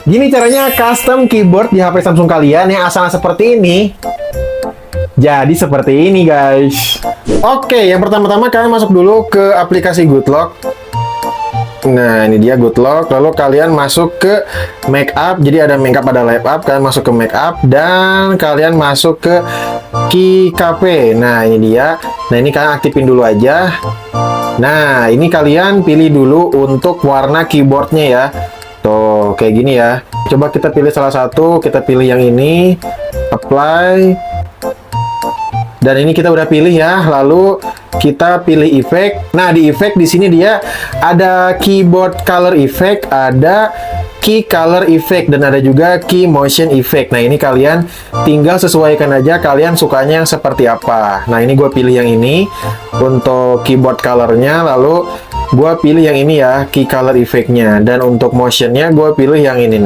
Gini caranya custom keyboard di HP Samsung kalian yang asalnya seperti ini. Jadi seperti ini guys. Oke, yang pertama-tama kalian masuk dulu ke aplikasi Goodlock. Nah, ini dia Goodlock. Lalu kalian masuk ke Makeup. Jadi ada Makeup, ada Laptop. Kalian masuk ke Makeup dan kalian masuk ke Key Cafe. Nah, ini dia. Nah, ini kalian aktifin dulu aja. Nah, ini kalian pilih dulu untuk warna keyboardnya ya. Tuh, kayak gini ya. Coba kita pilih salah satu. Kita pilih yang ini. Apply. Dan ini kita udah pilih ya. Lalu kita pilih efek. Nah, di efek di sini dia ada keyboard color effect, ada key color effect, dan ada juga key motion effect. Nah, ini kalian tinggal sesuaikan aja kalian sukanya yang seperti apa. Nah, ini gue pilih yang ini untuk keyboard colornya. Lalu gue pilih yang ini ya, key color effect-nya. Dan untuk motionnya gue pilih yang ini nih.